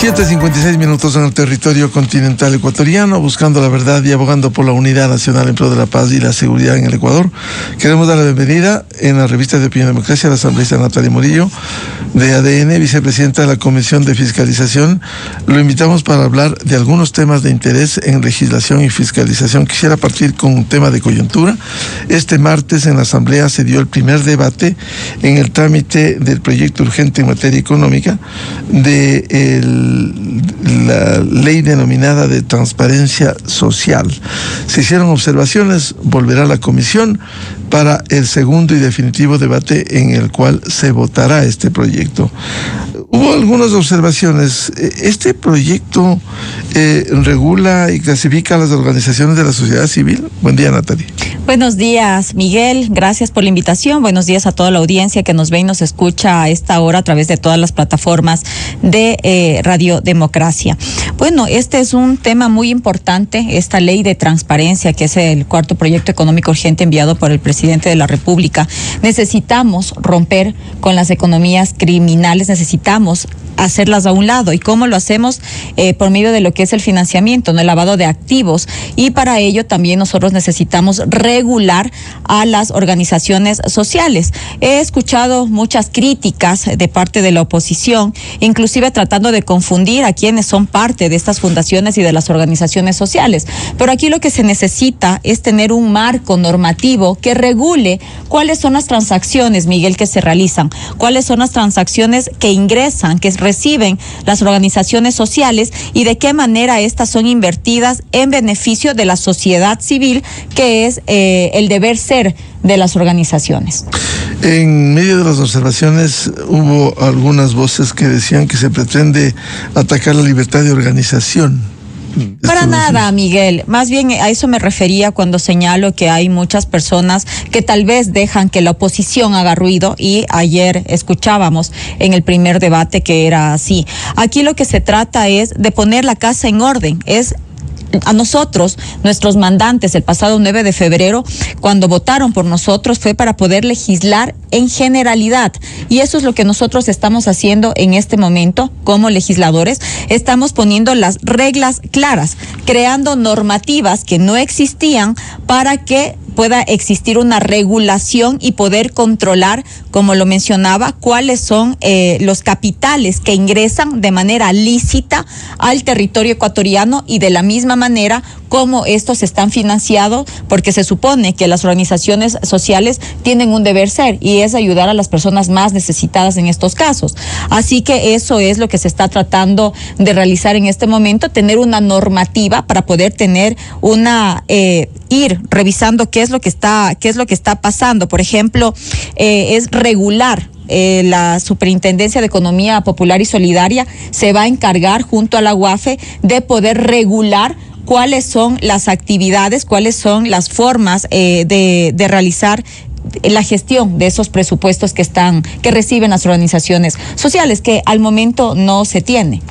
7:56 en el territorio continental ecuatoriano, buscando la verdad y abogando por la unidad nacional en pro de la paz y la seguridad en el Ecuador. Queremos dar la bienvenida en la revista de Opinión y Democracia a la asambleísta Natalia Murillo, de ADN, vicepresidenta de la Comisión de Fiscalización. Lo invitamos para hablar de algunos temas de interés en legislación y fiscalización. Quisiera partir con un tema de coyuntura. Este martes en la asamblea se dio el primer debate en el trámite del proyecto urgente en materia económica de la ley denominada de transparencia social. Se hicieron observaciones, volverá a la comisión para el segundo y definitivo debate en el cual se votará este proyecto. Hubo algunas observaciones. ¿Este proyecto regula y clasifica a las organizaciones de la sociedad civil? Buen día, Natalia. Buenos días, Miguel. Gracias por la invitación. Buenos días a toda la audiencia que nos ve y nos escucha a esta hora a través de todas las plataformas de Radio Democracia. Bueno, este es un tema muy importante, esta ley de transparencia, que es el cuarto proyecto económico urgente enviado por el presidente de la República. Necesitamos romper con las economías criminales, necesitamos hacerlas a un lado. ¿Y cómo lo hacemos? Por medio de lo que es el financiamiento, no el lavado de activos. Y para ello también nosotros necesitamos regular a las organizaciones sociales. He escuchado muchas críticas de parte de la oposición, inclusive tratando de confundir a quienes son parte de estas fundaciones y de las organizaciones sociales. Pero aquí lo que se necesita es tener un marco normativo que regule cuáles son las transacciones, Miguel, que se realizan, cuáles son las transacciones que ingresan, que reciben las organizaciones sociales y de qué manera estas son invertidas en beneficio de la sociedad civil, que es el deber ser de las organizaciones. En medio de las observaciones hubo algunas voces que decían que se pretende atacar la libertad de organización. Para nada, Miguel. Más bien a eso me refería cuando señalo que hay muchas personas que tal vez dejan que la oposición haga ruido, y ayer escuchábamos en el primer debate que era así. Aquí lo que se trata es de poner la casa en orden, es a nosotros, nuestros mandantes, el pasado 9 de febrero, cuando votaron por nosotros, fue para poder legislar en generalidad. Y eso es lo que nosotros estamos haciendo en este momento como legisladores. Estamos poniendo las reglas claras, creando normativas que no existían para que pueda existir una regulación y poder controlar, como lo mencionaba, cuáles son los capitales que ingresan de manera lícita al territorio ecuatoriano, y de la misma manera cómo estos están financiados, porque se supone que las organizaciones sociales tienen un deber ser, y es ayudar a las personas más necesitadas en estos casos. Así que eso es lo que se está tratando de realizar en este momento, tener una normativa para poder tener una ir revisando qué es lo que está pasando. Por ejemplo, es regular. La Superintendencia de Economía Popular y Solidaria se va a encargar junto a la UAFE de poder regular cuáles son las actividades, cuáles son las formas de realizar la gestión de esos presupuestos que reciben las organizaciones sociales, que al momento no se tiene.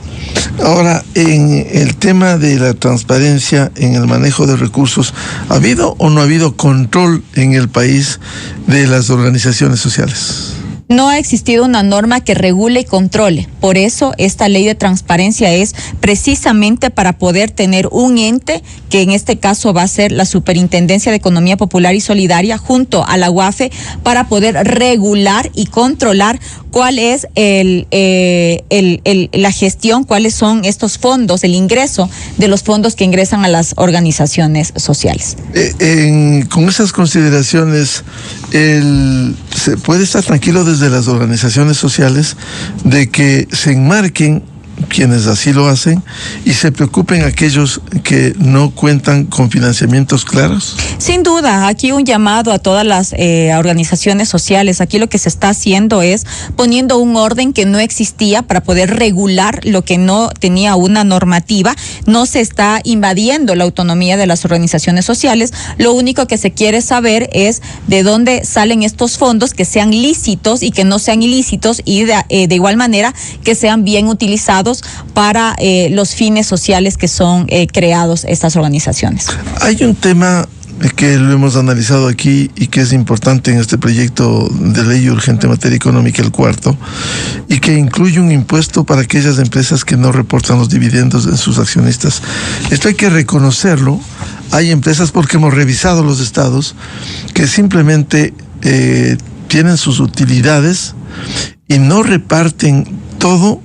Ahora, en el tema de la transparencia en el manejo de recursos, ¿ha habido o no ha habido control en el país de las organizaciones sociales? No ha existido una norma que regule y controle. Por eso esta ley de transparencia es precisamente para poder tener un ente, que en este caso va a ser la Superintendencia de Economía Popular y Solidaria junto a la UAFE, para poder regular y controlar cuál es la gestión, cuáles son estos fondos, el ingreso de los fondos que ingresan a las organizaciones sociales. Con esas consideraciones, ¿se puede estar tranquilo desde las organizaciones sociales de que se enmarquen quienes así lo hacen y se preocupen aquellos que no cuentan con financiamientos claros? Sin duda, aquí un llamado a todas las organizaciones sociales. Aquí lo que se está haciendo es poniendo un orden que no existía para poder regular lo que no tenía una normativa. No se está invadiendo la autonomía de las organizaciones sociales. Lo único que se quiere saber es de dónde salen estos fondos, que sean lícitos y que no sean ilícitos, y de igual manera que sean bien utilizados para los fines sociales que son creados estas organizaciones. Hay un tema que lo hemos analizado aquí y que es importante en este proyecto de ley urgente en materia económica, el cuarto, y que incluye un impuesto para aquellas empresas que no reportan los dividendos en sus accionistas. Esto hay que reconocerlo. Hay empresas, porque hemos revisado los estados, que simplemente tienen sus utilidades y no reparten todo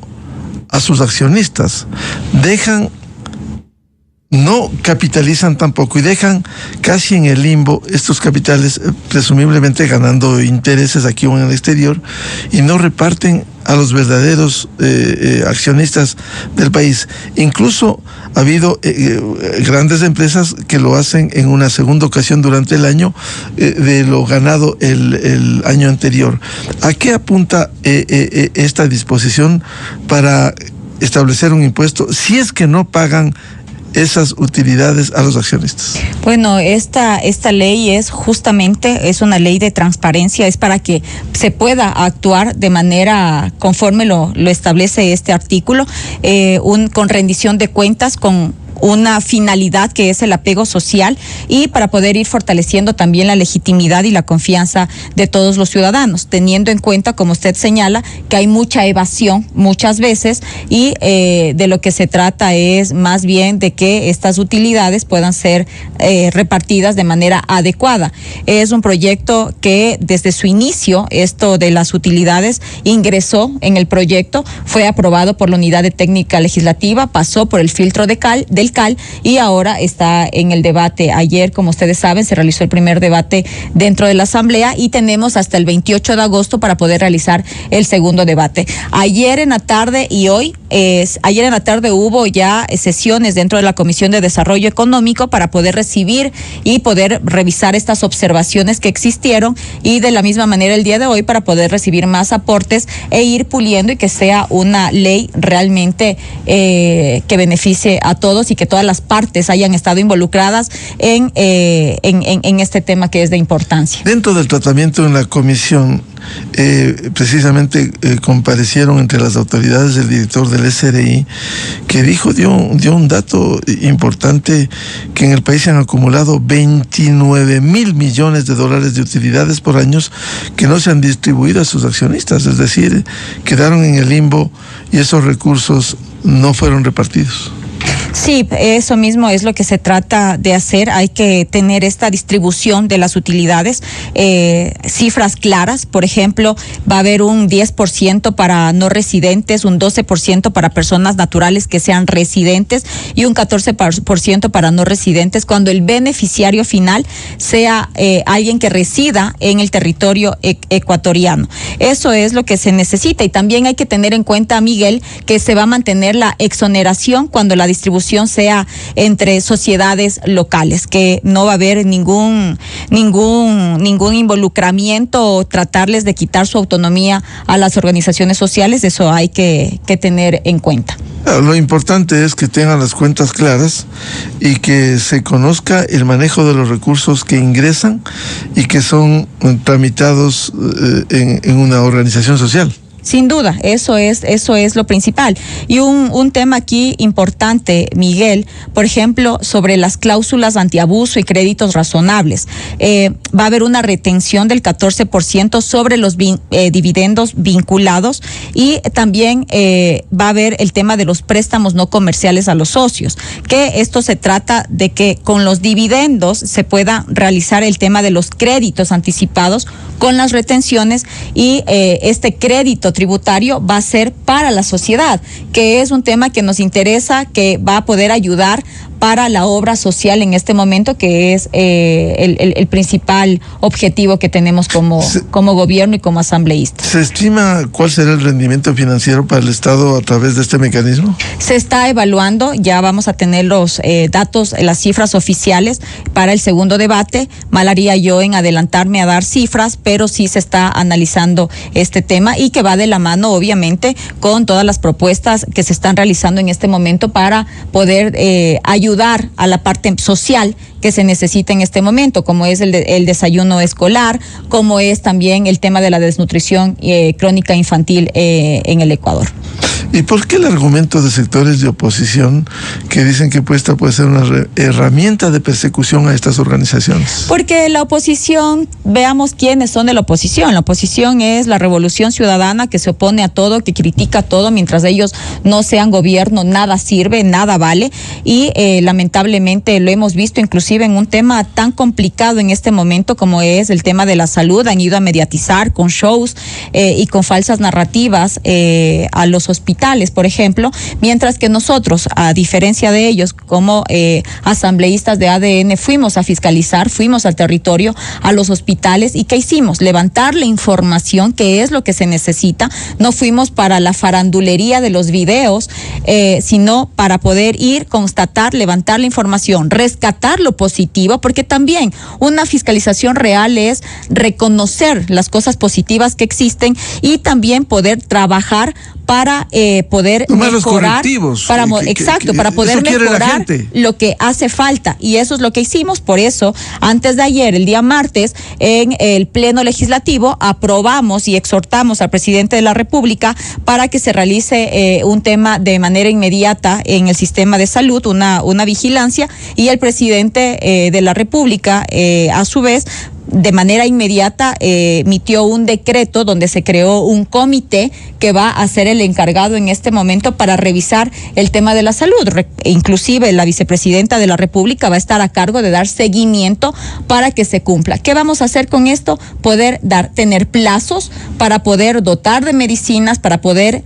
a sus accionistas. No capitalizan tampoco y dejan casi en el limbo estos capitales, presumiblemente ganando intereses aquí o en el exterior, y no reparten a los verdaderos accionistas del país. Incluso ha habido grandes empresas que lo hacen en una segunda ocasión durante el año de lo ganado el año anterior. ¿A qué apunta esta disposición para establecer un impuesto si es que no pagan esas utilidades a los accionistas? Bueno, esta ley es una ley de transparencia, es para que se pueda actuar de manera conforme lo establece este artículo, con rendición de cuentas, con una finalidad que es el apego social, y para poder ir fortaleciendo también la legitimidad y la confianza de todos los ciudadanos, teniendo en cuenta, como usted señala, que hay mucha evasión muchas veces, y de lo que se trata es más bien de que estas utilidades puedan ser repartidas de manera adecuada. Es un proyecto que desde su inicio, esto de las utilidades, ingresó en el proyecto, fue aprobado por la Unidad de Técnica Legislativa, pasó por el filtro del CAL y ahora está en el debate. Ayer, como ustedes saben, se realizó el primer debate dentro de la Asamblea y tenemos hasta el 28 de agosto para poder realizar el segundo debate. Ayer en la tarde y hoy, ayer en la tarde hubo ya sesiones dentro de la Comisión de Desarrollo Económico para poder recibir y poder revisar estas observaciones que existieron, y de la misma manera el día de hoy para poder recibir más aportes e ir puliendo y que sea una ley realmente que beneficie a todos y que todas las partes hayan estado involucradas en este tema que es de importancia. Dentro del tratamiento en la comisión, precisamente comparecieron entre las autoridades el director del SRI, que dio un dato importante, que en el país se han acumulado 29,000 millones de dólares de utilidades por años que no se han distribuido a sus accionistas, es decir, quedaron en el limbo y esos recursos no fueron repartidos. Sí, eso mismo es lo que se trata de hacer. Hay que tener esta distribución de las utilidades, cifras claras. Por ejemplo, va a haber un 10% para no residentes, un 12% para personas naturales que sean residentes y un 14% para no residentes, cuando el beneficiario final sea alguien que resida en el territorio ecuatoriano. Eso es lo que se necesita, y también hay que tener en cuenta, Miguel, que se va a mantener la exoneración cuando la distribución sea entre sociedades locales, que no va a haber ningún involucramiento o tratarles de quitar su autonomía a las organizaciones sociales. Eso hay que tener en cuenta. Lo importante es que tengan las cuentas claras y que se conozca el manejo de los recursos que ingresan y que son tramitados en una organización social. Sin duda, eso es lo principal. Y un tema aquí importante, Miguel, por ejemplo, sobre las cláusulas antiabuso y créditos razonables. Va a haber una retención del 14% sobre los dividendos vinculados, y también va a haber el tema de los préstamos no comerciales a los socios, que esto se trata de que con los dividendos se pueda realizar el tema de los créditos anticipados con las retenciones, y este crédito tributario va a ser para la sociedad, que es un tema que nos interesa, que va a poder ayudar para la obra social en este momento, que es el principal objetivo que tenemos como gobierno y como asambleístas. ¿Se estima cuál será el rendimiento financiero para el Estado a través de este mecanismo? Se está evaluando, ya vamos a tener los datos, las cifras oficiales para el segundo debate. Mal haría yo en adelantarme a dar cifras, pero sí se está analizando este tema, y que va de la mano, obviamente, con todas las propuestas que se están realizando en este momento para poder ayudar a la parte social que se necesita en este momento, como es el desayuno escolar, como es también el tema de la desnutrición crónica infantil en el Ecuador. ¿Y por qué el argumento de sectores de oposición que dicen que esta puede ser una herramienta de persecución a estas organizaciones? Porque la oposición, veamos quiénes son de la oposición. La oposición es la Revolución Ciudadana, que se opone a todo, que critica todo, mientras ellos no sean gobierno, nada sirve, nada vale. Y lamentablemente lo hemos visto inclusive en un tema tan complicado en este momento como es el tema de la salud. Han ido a mediatizar con shows y con falsas narrativas a los hospitales, por ejemplo, mientras que nosotros, a diferencia de ellos, como asambleístas de ADN, fuimos a fiscalizar, fuimos al territorio, a los hospitales, y ¿qué hicimos? Levantar la información, que es lo que se necesita. No fuimos para la farandulería de los videos, sino para poder ir, constatar, levantar la información, rescatar lo positivo, porque también una fiscalización real es reconocer las cosas positivas que existen y también poder trabajar para poder mejorar, para poder mejorar lo que hace falta, y eso es lo que hicimos. Por eso, antes de ayer, el día martes, en el Pleno Legislativo, aprobamos y exhortamos al presidente de la República para que se realice un tema de manera inmediata en el sistema de salud, una vigilancia, y el presidente de la República, a su vez, de manera inmediata emitió un decreto donde se creó un comité que va a ser el encargado en este momento para revisar el tema de la salud. Inclusive la vicepresidenta de la República va a estar a cargo de dar seguimiento para que se cumpla. ¿Qué vamos a hacer con esto? Tener plazos para poder dotar de medicinas, para poder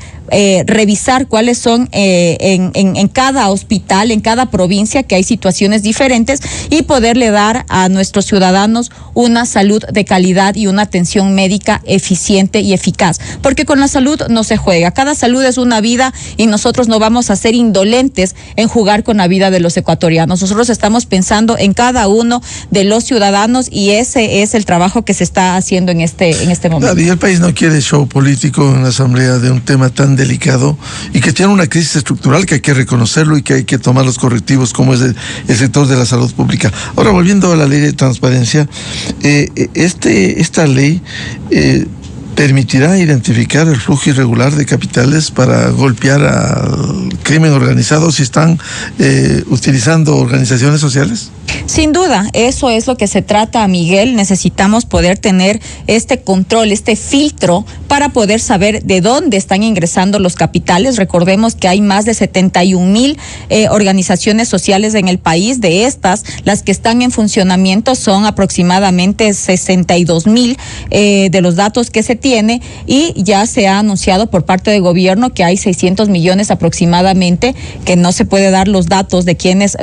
revisar cuáles son en cada hospital, en cada provincia, que hay situaciones diferentes, y poderle dar a nuestros ciudadanos una salud de calidad y una atención médica eficiente y eficaz, porque con la salud no se juega. Cada salud es una vida y nosotros no vamos a ser indolentes en jugar con la vida de los ecuatorianos. Nosotros estamos pensando en cada uno de los ciudadanos, y ese es el trabajo que se está haciendo en este momento. Y el país no quiere show político en la asamblea de un tema tan delicado y que tiene una crisis estructural que hay que reconocerlo y que hay que tomar los correctivos, como es el sector de la salud pública. Ahora, volviendo a la ley de transparencia, esta ley permitirá identificar el flujo irregular de capitales para golpear al crimen organizado si están utilizando organizaciones sociales. Sin duda, eso es lo que se trata, Miguel. Necesitamos poder tener este control, este filtro, para poder saber de dónde están ingresando los capitales. Recordemos que hay más de 71,000 organizaciones sociales en el país. De estas, las que están en funcionamiento son aproximadamente 62,000 de los datos que se tiene, y ya se ha anunciado por parte del gobierno que hay 600 millones aproximadamente, que no se puede dar los datos de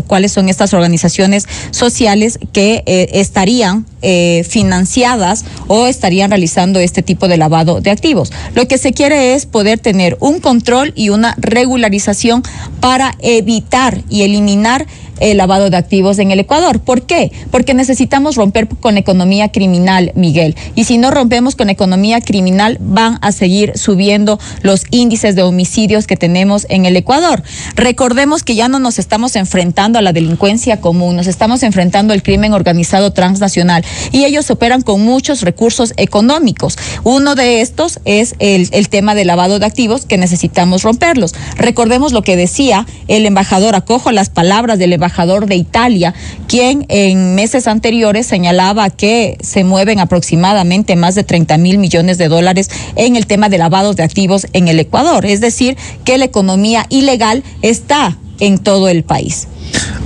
cuáles son estas organizaciones sociales que estarían financiadas o estarían realizando este tipo de lavado de activos. Lo que se quiere es poder tener un control y una regularización para evitar y eliminar el lavado de activos en el Ecuador. ¿Por qué? Porque necesitamos romper con economía criminal, Miguel. Y si no rompemos con economía criminal, van a seguir subiendo los índices de homicidios que tenemos en el Ecuador. Recordemos que ya no nos estamos enfrentando a la delincuencia común, nos estamos enfrentando al crimen organizado transnacional, y ellos operan con muchos recursos económicos. Uno de estos es el tema del lavado de activos, que necesitamos romperlos. Recordemos lo que decía el embajador, acojo las palabras del embajador de Italia, quien en meses anteriores señalaba que se mueven aproximadamente más de 30,000 millones de dólares en el tema de lavados de activos en el Ecuador. Es decir, que la economía ilegal está en todo el país.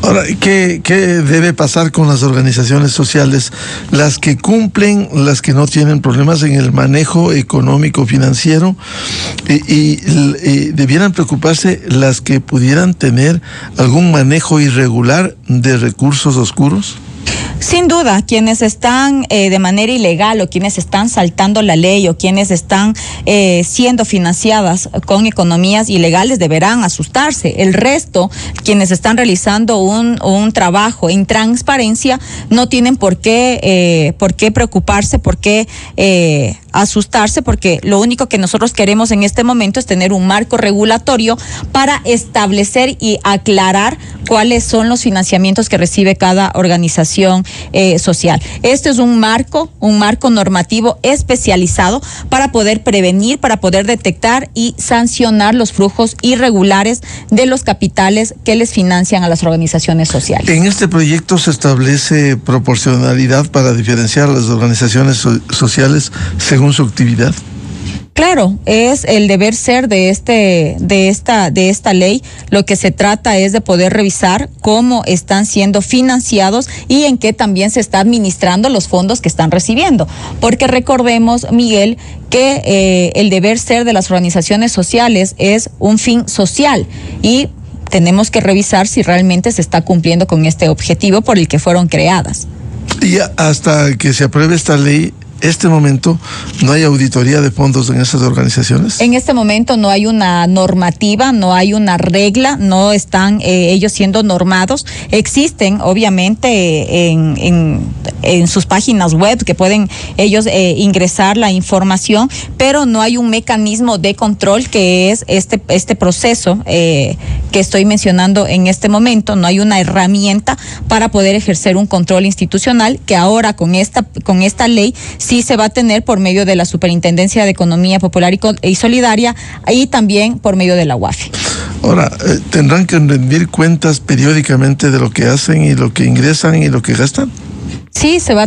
Ahora, ¿qué debe pasar con las organizaciones sociales? Las que cumplen, las que no tienen problemas en el manejo económico financiero, y debieran preocuparse las que pudieran tener algún manejo irregular de recursos oscuros. Sin duda, quienes están de manera ilegal, o quienes están saltando la ley, o quienes están siendo financiadas con economías ilegales, deberán asustarse. El resto, quienes están realizando un trabajo en transparencia, no tienen por qué preocuparse, por qué asustarse, porque lo único que nosotros queremos en este momento es tener un marco regulatorio para establecer y aclarar cuáles son los financiamientos que recibe cada organización social. Este es un marco normativo especializado para poder prevenir, para poder detectar y sancionar los flujos irregulares de los capitales que les financian a las organizaciones sociales. En este proyecto se establece proporcionalidad para diferenciar las organizaciones sociales según su actividad. Claro, es el deber ser de esta ley. Lo que se trata es de poder revisar cómo están siendo financiados y en qué también se está administrando los fondos que están recibiendo. Porque recordemos, Miguel, que el deber ser de las organizaciones sociales es un fin social y tenemos que revisar si realmente se está cumpliendo con este objetivo por el que fueron creadas. Y hasta que se apruebe esta ley, este momento, ¿no hay auditoría de fondos en esas organizaciones? En este momento no hay una normativa, no hay una regla, no están ellos siendo normados. Existen, obviamente, en sus páginas web que pueden ellos ingresar la información, pero no hay un mecanismo de control que es este proceso que estoy mencionando en este momento. No hay una herramienta para poder ejercer un control institucional que ahora con esta ley sí se va a tener por medio de la Superintendencia de Economía Popular y Solidaria y también por medio de la UAFI. Ahora, ¿tendrán que rendir cuentas periódicamente de lo que hacen y lo que ingresan y lo que gastan? Sí, se va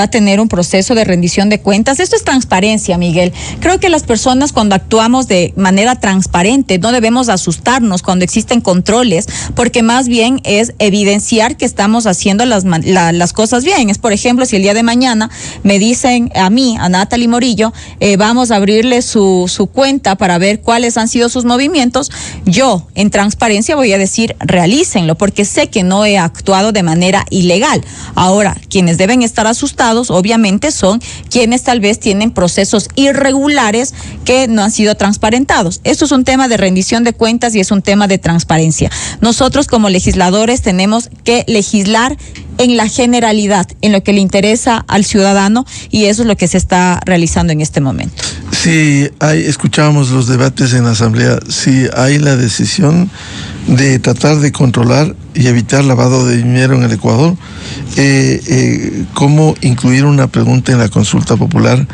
a tener un proceso de rendición de cuentas. Esto es transparencia, Miguel. Creo que las personas cuando actuamos de manera transparente no debemos asustarnos cuando existen controles, porque más bien es evidenciar que estamos haciendo las cosas bien. Es, por ejemplo, si el día de mañana me dicen a mí, a Natalie Morillo, vamos a abrirle su cuenta para ver cuáles han sido sus movimientos, yo en transparencia voy a decir, realícenlo, porque sé que no he actuado de manera ilegal. Ahora, quienes deben estar asustados, obviamente, son quienes tal vez tienen procesos irregulares que no han sido transparentados. Esto es un tema de rendición de cuentas y es un tema de transparencia. Nosotros como legisladores tenemos que legislar en la generalidad, en lo que le interesa al ciudadano, y eso es lo que se está realizando en este momento. Sí, escuchábamos los debates en la Asamblea, si hay la decisión de tratar de controlar y evitar lavado de dinero en el Ecuador, cómo incluir una pregunta en la consulta popular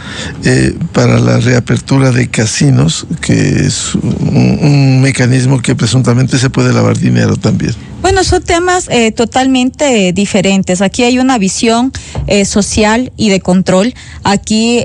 para la reapertura de casinos, que es un mecanismo que presuntamente se puede lavar dinero también. Bueno, son temas totalmente diferentes. Aquí hay una visión social y de control. Aquí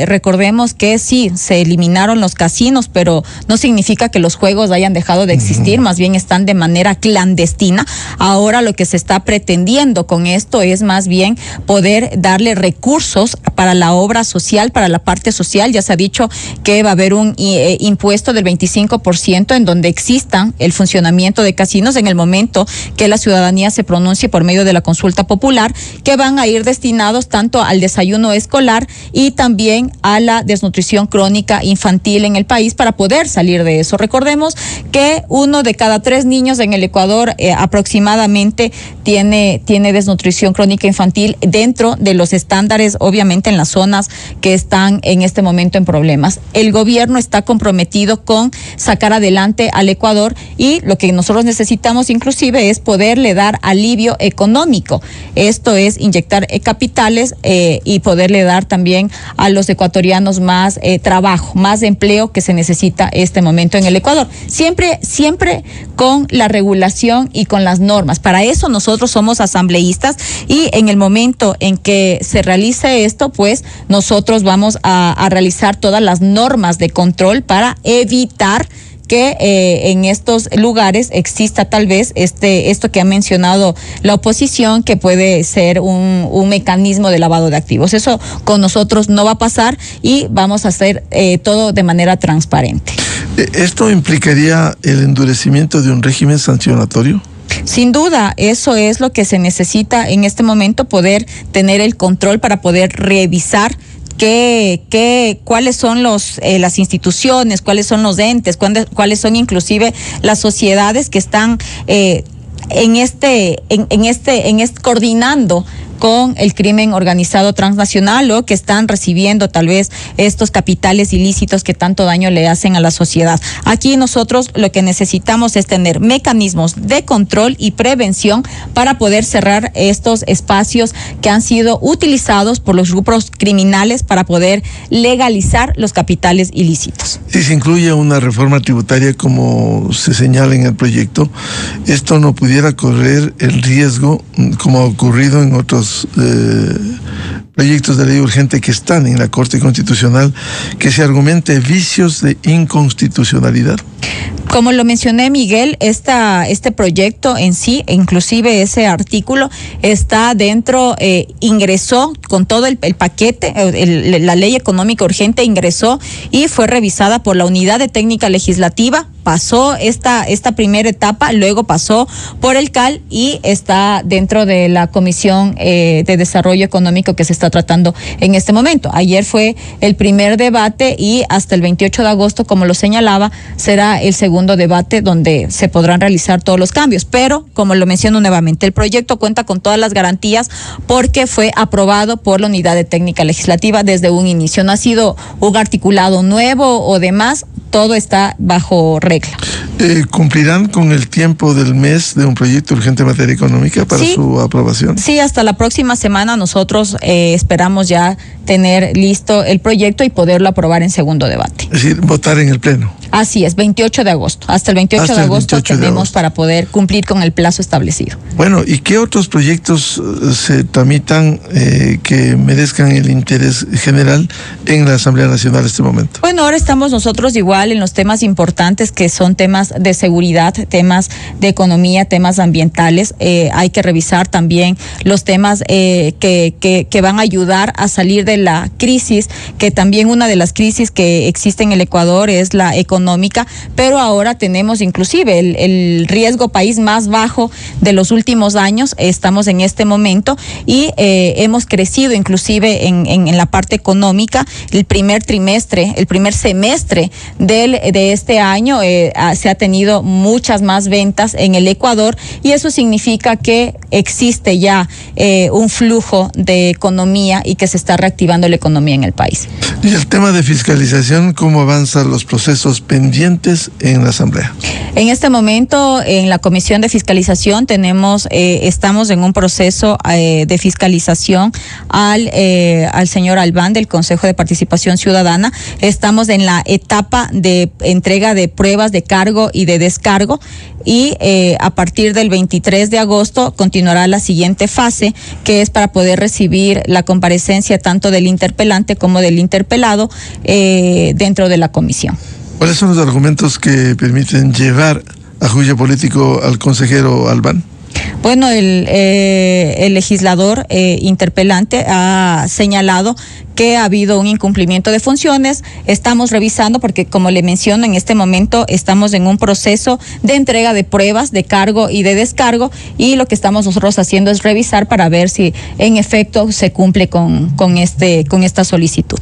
recordemos que sí, se eliminaron los casinos, pero no significa que los juegos hayan dejado de existir, más bien están de manera clandestina. Ahora lo que se está pretendiendo con esto es más bien poder darle recursos para la obra social, para la parte social. Ya se ha dicho que va a haber un impuesto del 25% en donde existan el funcionamiento de casinos en el momento que la ciudadanía se pronuncie por medio de la consulta popular, que van a ir destinados tanto al desayuno escolar y también a la desnutrición crónica infantil en el país para poder salir de eso. Recordemos que 1 de cada 3 niños en el Ecuador aproximadamente tiene desnutrición crónica infantil dentro de los estándares, obviamente en las zonas que están en este momento en problemas. El gobierno está comprometido con sacar adelante al Ecuador y lo que nosotros necesitamos inclusive es poderle dar alivio económico. Esto es inyectar capitales y poderle dar también a los ecuatorianos más trabajo, más empleo que se necesita este momento en el Ecuador. Siempre con la regulación y con las normas. Para eso nosotros somos asambleístas y en el momento en que se realice esto, pues nosotros vamos a realizar todas las normas de control para evitar que en estos lugares exista tal vez esto que ha mencionado la oposición, que puede ser un mecanismo de lavado de activos. Eso con nosotros no va a pasar y vamos a hacer todo de manera transparente. ¿Esto implicaría el endurecimiento de un régimen sancionatorio? Sin duda, eso es lo que se necesita en este momento, poder tener el control para poder revisar cuáles son las instituciones, cuáles son los entes, cuáles son inclusive las sociedades que están coordinando con el crimen organizado transnacional o que están recibiendo tal vez estos capitales ilícitos que tanto daño le hacen a la sociedad. Aquí nosotros lo que necesitamos es tener mecanismos de control y prevención para poder cerrar estos espacios que han sido utilizados por los grupos criminales para poder legalizar los capitales ilícitos. Si se incluye una reforma tributaria como se señala en el proyecto, esto no pudiera correr el riesgo, como ha ocurrido en otros proyectos de ley urgente que están en la Corte Constitucional, que se argumente vicios de inconstitucionalidad. Como lo mencioné, Miguel, este proyecto en sí, inclusive ese artículo, está dentro, ingresó con todo el paquete, la ley económica urgente ingresó y fue revisada por la Unidad de Técnica Legislativa, pasó esta primera etapa, luego pasó por el CAL y está dentro de la Comisión de Desarrollo Económico que se está tratando en este momento. Ayer fue el primer debate y hasta el 28 de agosto, como lo señalaba, será el segundo debate donde se podrán realizar todos los cambios. Pero, como lo menciono nuevamente, el proyecto cuenta con todas las garantías porque fue aprobado por la Unidad de Técnica Legislativa desde un inicio. No ha sido un articulado nuevo o demás, todo está bajo regla. ¿Cumplirán con el tiempo del mes de un proyecto urgente en materia económica para su aprobación? Sí, hasta la próxima semana nosotros esperamos ya tener listo el proyecto y poderlo aprobar en segundo debate. Es decir, votar en el Pleno. Así es, 28 de agosto. Hasta el 28 de agosto tenemos para poder cumplir con el plazo establecido. Bueno, ¿y qué otros proyectos se tramitan que merezcan el interés general en la Asamblea Nacional en este momento? Bueno, ahora estamos nosotros igual en los temas importantes que son temas de seguridad, temas de economía, temas ambientales. Hay que revisar también los temas que van a ayudar a salir de la crisis, que también una de las crisis que existe en el Ecuador es la económica, pero ahora tenemos inclusive el riesgo país más bajo de los últimos años. Estamos en este momento y hemos crecido inclusive en la parte económica. El primer semestre de este año se ha tenido muchas más ventas en el Ecuador y eso significa que existe ya un flujo de economía y que se está reactivando la economía en el país. Y el tema de fiscalización, ¿cómo avanzan los procesos pendientes en la Asamblea? En este momento, en la Comisión de Fiscalización estamos en un proceso de fiscalización al señor Albán del Consejo de Participación Ciudadana. Estamos en la etapa de entrega de pruebas de cargo y de descargo y a partir del 23 de agosto continuará la siguiente fase, que es para poder recibir la comparecencia tanto del interpelante como del interpelado dentro de la comisión. ¿Cuáles son los argumentos que permiten llevar a juicio político al consejero Albán? Bueno, el legislador interpelante ha señalado que ha habido un incumplimiento de funciones. Estamos revisando porque, como le menciono, en este momento estamos en un proceso de entrega de pruebas de cargo y de descargo y lo que estamos nosotros haciendo es revisar para ver si en efecto se cumple con esta solicitud.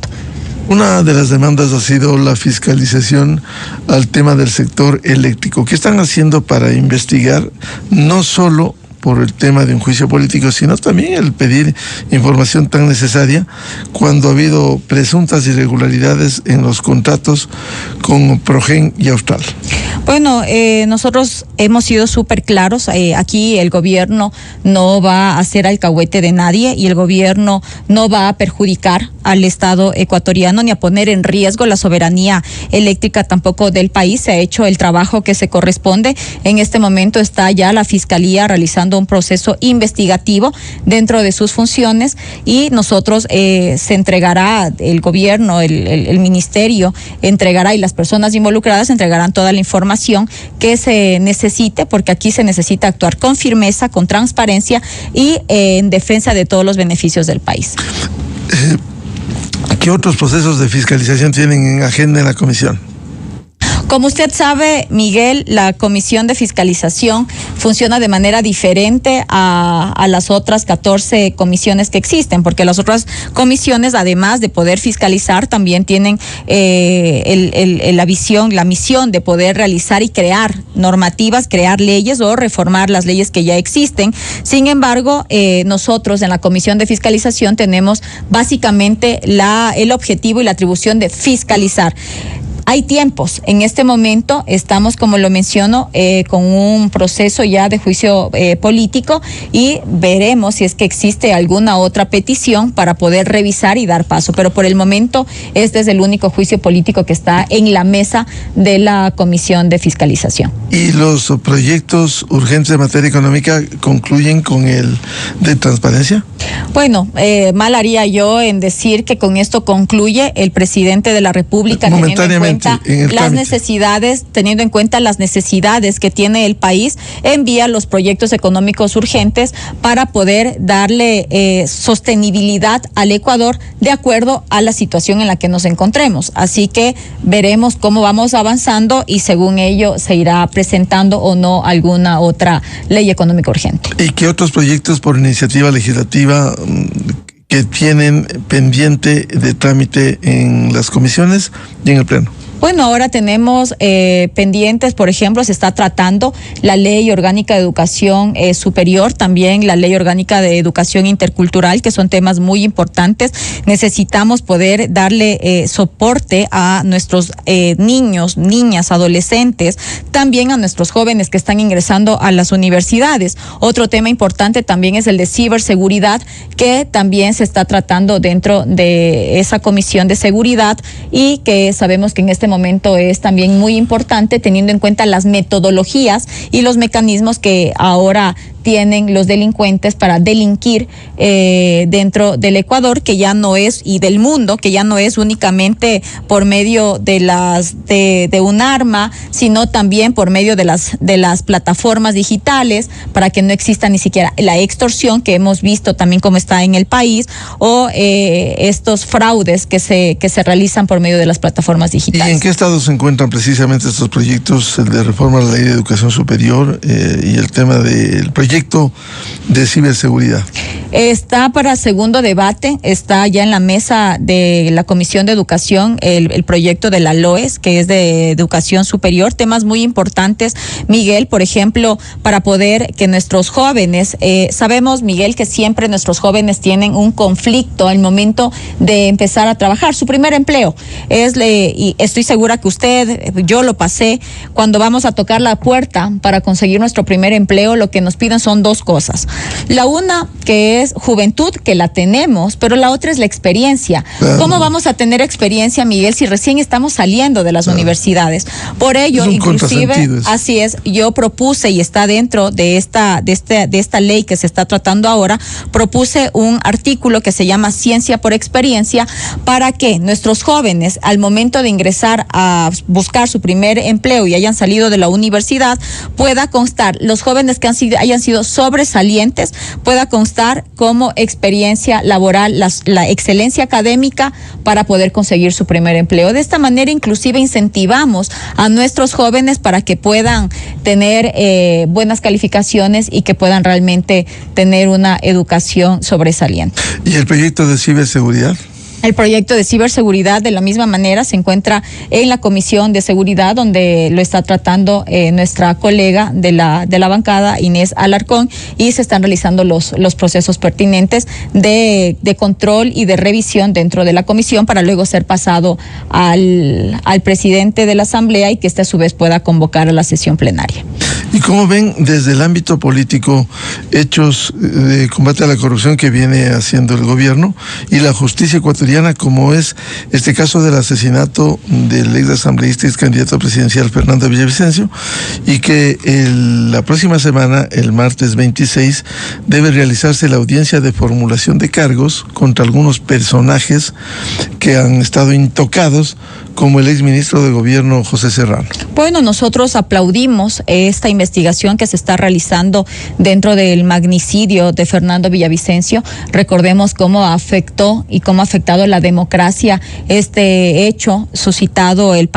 Una de las demandas ha sido la fiscalización al tema del sector eléctrico. ¿Qué están haciendo para investigar no solo por el tema de un juicio político, sino también el pedir información tan necesaria cuando ha habido presuntas irregularidades en los contratos con Progen y Austral? Bueno, nosotros hemos sido súper claros. Aquí el gobierno no va a hacer alcahuete de nadie y el gobierno no va a perjudicar al Estado ecuatoriano ni a poner en riesgo la soberanía eléctrica tampoco del país. Se ha hecho el trabajo que se corresponde. En este momento está ya la Fiscalía realizando un proceso investigativo dentro de sus funciones y nosotros se entregará, el gobierno, el ministerio entregará y las personas involucradas entregarán toda la información que se necesite, porque aquí se necesita actuar con firmeza, con transparencia y en defensa de todos los beneficios del país. ¿Qué otros procesos de fiscalización tienen en agenda en la comisión? Como usted sabe, Miguel, la Comisión de Fiscalización funciona de manera diferente a las otras 14 comisiones que existen, porque las otras comisiones, además de poder fiscalizar, también tienen la misión de poder realizar y crear normativas, crear leyes o reformar las leyes que ya existen. Sin embargo, nosotros en la Comisión de Fiscalización tenemos básicamente el objetivo y la atribución de fiscalizar. Hay tiempos. En este momento estamos, como lo menciono, con un proceso ya de juicio político y veremos si es que existe alguna otra petición para poder revisar y dar paso. Pero por el momento este es el único juicio político que está en la mesa de la Comisión de Fiscalización. ¿Y los proyectos urgentes de materia económica concluyen con el de transparencia? Bueno, mal haría yo en decir que con esto concluye. El presidente de la República, teniendo en cuenta las necesidades que tiene el país, envía los proyectos económicos urgentes para poder darle sostenibilidad al Ecuador de acuerdo a la situación en la que nos encontremos. Así que veremos cómo vamos avanzando y según ello se irá presentando o no alguna otra ley económica urgente. ¿Y qué otros proyectos por iniciativa legislativa que tienen pendiente de trámite en las comisiones y en el Pleno? Bueno, ahora tenemos pendientes, por ejemplo, se está tratando la Ley Orgánica de Educación Superior, también la Ley Orgánica de Educación Intercultural, que son temas muy importantes. Necesitamos poder darle soporte a nuestros niños, niñas, adolescentes, también a nuestros jóvenes que están ingresando a las universidades. Otro tema importante también es el de ciberseguridad, que también se está tratando dentro de esa comisión de seguridad y que sabemos que en este momento es también muy importante, teniendo en cuenta las metodologías y los mecanismos que ahora tienen los delincuentes para delinquir dentro del Ecuador, que ya no es, y del mundo, que ya no es únicamente por medio de un arma, sino también por medio de las plataformas digitales, para que no exista ni siquiera la extorsión que hemos visto también como está en el país, o estos fraudes que se realizan por medio de las plataformas digitales. ¿Y en qué estado se encuentran precisamente estos proyectos, el de reforma a la Ley de Educación Superior y el tema del proyecto de ciberseguridad? Está para segundo debate, está ya en la mesa de la Comisión de Educación el proyecto de la LOES, que es de Educación Superior, temas muy importantes, Miguel, por ejemplo, para poder que nuestros jóvenes, sabemos, Miguel, que siempre nuestros jóvenes tienen un conflicto al momento de empezar a trabajar, su primer empleo, y estoy segura que yo lo pasé, cuando vamos a tocar la puerta para conseguir nuestro primer empleo, lo que nos piden son dos cosas. La una, que es juventud, que la tenemos, pero la otra es la experiencia. ¿Cómo vamos a tener experiencia, Miguel, si recién estamos saliendo de las universidades? Por ello, inclusive, así es, yo propuse, y está dentro de esta ley que se está tratando ahora, propuse un artículo que se llama Ciencia por Experiencia, para que nuestros jóvenes, al momento de ingresar a buscar su primer empleo y hayan salido de la universidad, pueda constar, los jóvenes que hayan sido sobresalientes, pueda constar como experiencia laboral la excelencia académica para poder conseguir su primer empleo. De esta manera, inclusive, incentivamos a nuestros jóvenes para que puedan tener buenas calificaciones y que puedan realmente tener una educación sobresaliente. ¿Y el proyecto de ciberseguridad? El proyecto de ciberseguridad, de la misma manera, se encuentra en la Comisión de Seguridad, donde lo está tratando nuestra colega de la bancada, Inés Alarcón, y se están realizando los procesos pertinentes de control y de revisión dentro de la comisión, para luego ser pasado al presidente de la Asamblea y que este a su vez pueda convocar a la sesión plenaria. ¿Y cómo ven desde el ámbito político hechos de combate a la corrupción que viene haciendo el gobierno y la justicia ecuatoriana, como es este caso del asesinato del ex asambleísta y ex candidato presidencial Fernando Villavicencio, y que la próxima semana, el martes 26, debe realizarse la audiencia de formulación de cargos contra algunos personajes que han estado intocados, como el exministro de Gobierno José Serrano? Bueno, nosotros aplaudimos esta investigación investigación que se está realizando dentro del magnicidio de Fernando Villavicencio. Recordemos cómo afectó y cómo ha afectado la democracia este hecho suscitado el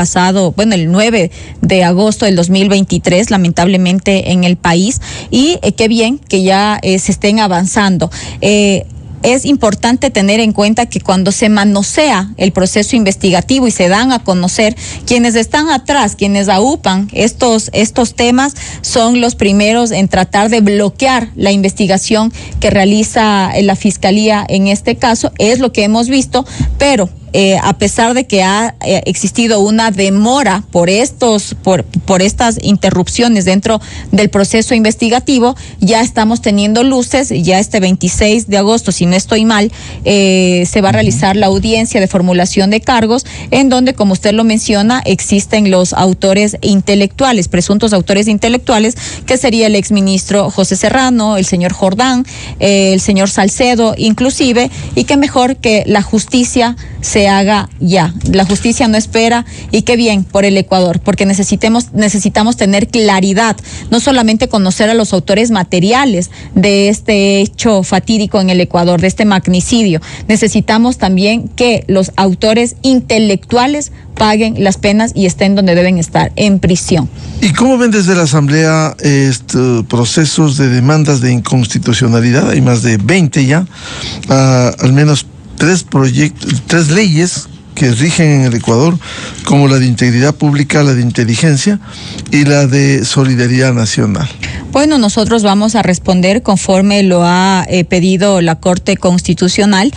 9 de agosto del 2023, lamentablemente en el país, y qué bien que ya se estén avanzando. Es importante tener en cuenta que cuando se manosea el proceso investigativo y se dan a conocer quienes están atrás, quienes aupan estos temas, son los primeros en tratar de bloquear la investigación que realiza la Fiscalía en este caso. Es lo que hemos visto, pero a pesar de que ha existido una demora por estas interrupciones dentro del proceso investigativo, ya estamos teniendo luces. Ya este 26 de agosto, si no estoy mal, se va a realizar la audiencia de formulación de cargos, en donde, como usted lo menciona, existen los autores intelectuales, presuntos autores intelectuales, que sería el exministro José Serrano, el señor Jordán, el señor Salcedo, inclusive, y qué mejor que la justicia se haga ya. La justicia no espera, y qué bien por el Ecuador, porque necesitamos tener claridad, no solamente conocer a los autores materiales de este hecho fatídico en el Ecuador, de este magnicidio. Necesitamos también que los autores intelectuales paguen las penas y estén donde deben estar, en prisión. ¿Y cómo ven desde la Asamblea estos procesos de demandas de inconstitucionalidad? Hay más de 20 ya, al menos tres leyes que rigen en el Ecuador, como la de integridad pública, la de inteligencia y la de solidaridad nacional. Bueno, nosotros vamos a responder conforme lo ha pedido la Corte Constitucional.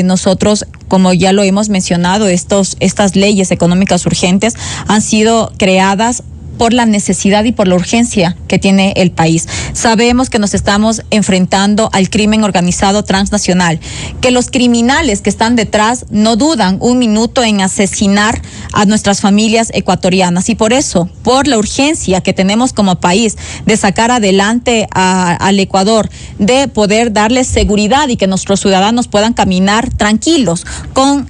Nosotros, como ya lo hemos mencionado, estas leyes económicas urgentes han sido creadas por la necesidad y por la urgencia que tiene el país. Sabemos que nos estamos enfrentando al crimen organizado transnacional, que los criminales que están detrás no dudan un minuto en asesinar a nuestras familias ecuatorianas, y por eso, por la urgencia que tenemos como país de sacar adelante al Ecuador, de poder darles seguridad y que nuestros ciudadanos puedan caminar tranquilos, con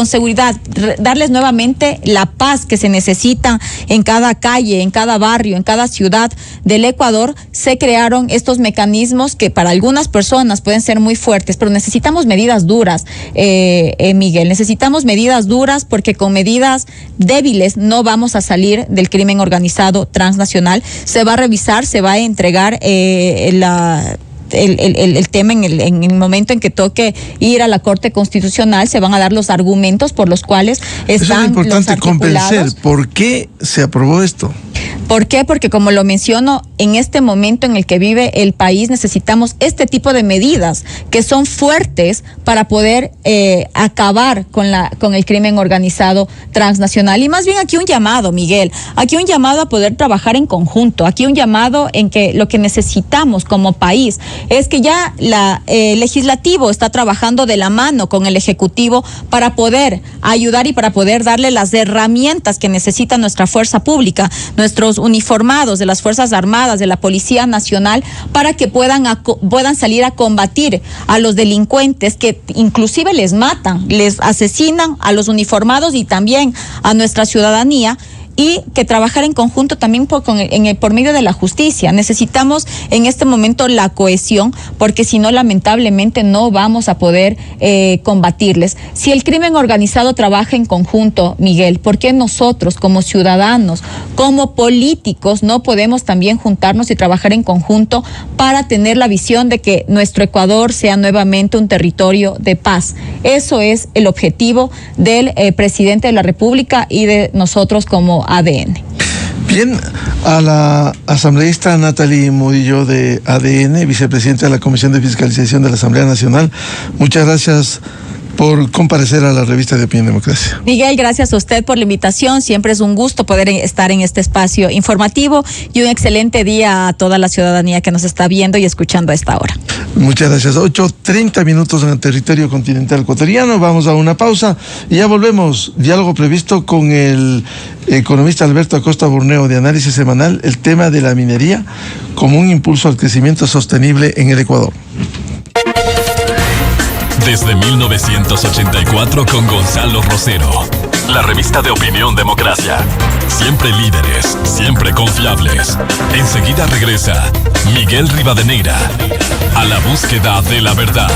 seguridad, darles nuevamente la paz que se necesita en cada calle, en cada barrio, en cada ciudad del Ecuador. Se crearon estos mecanismos que para algunas personas pueden ser muy fuertes, pero necesitamos medidas duras, Miguel. Necesitamos medidas duras, porque con medidas débiles no vamos a salir del crimen organizado transnacional. Se va a revisar, se va a entregar el tema en el momento en que toque ir a la Corte Constitucional. Se van a dar los argumentos por los cuales están. Es importante convencer. ¿Por qué se aprobó esto? ¿Por qué? Porque, como lo menciono, en este momento en el que vive el país, necesitamos este tipo de medidas que son fuertes para poder acabar con el crimen organizado transnacional. Y más bien aquí un llamado, Miguel, aquí un llamado a poder trabajar en conjunto, aquí un llamado en que lo que necesitamos como país es que ya el legislativo está trabajando de la mano con el ejecutivo para poder ayudar y para poder darle las herramientas que necesita nuestra fuerza pública, nuestros uniformados de las Fuerzas Armadas, de la Policía Nacional, para que puedan salir a combatir a los delincuentes que inclusive les matan, les asesinan a los uniformados y también a nuestra ciudadanía. Y que trabajar en conjunto también por medio de la justicia. Necesitamos en este momento la cohesión, porque si no, lamentablemente no vamos a poder combatirles. Si el crimen organizado trabaja en conjunto, Miguel, ¿por qué nosotros como ciudadanos, como políticos, no podemos también juntarnos y trabajar en conjunto para tener la visión de que nuestro Ecuador sea nuevamente un territorio de paz? Eso es el objetivo del presidente de la República y de nosotros como ADN. Bien, a la asambleísta Natalie Murillo de ADN, vicepresidenta de la Comisión de Fiscalización de la Asamblea Nacional, muchas gracias por comparecer a la revista de Opinión Democracia. Miguel, gracias a usted por la invitación. Siempre es un gusto poder estar en este espacio informativo, y un excelente día a toda la ciudadanía que nos está viendo y escuchando a esta hora. Muchas gracias. 8:30 en el territorio continental ecuatoriano. Vamos a una pausa y ya volvemos. Diálogo previsto con el economista Alberto Acosta Burneo, de Análisis Semanal, el tema de la minería como un impulso al crecimiento sostenible en el Ecuador. Desde 1984 con Gonzalo Rosero. la revista de Opinión Democracia. Siempre líderes, siempre confiables. Enseguida regresa Miguel Rivadeneira a la búsqueda de la verdad.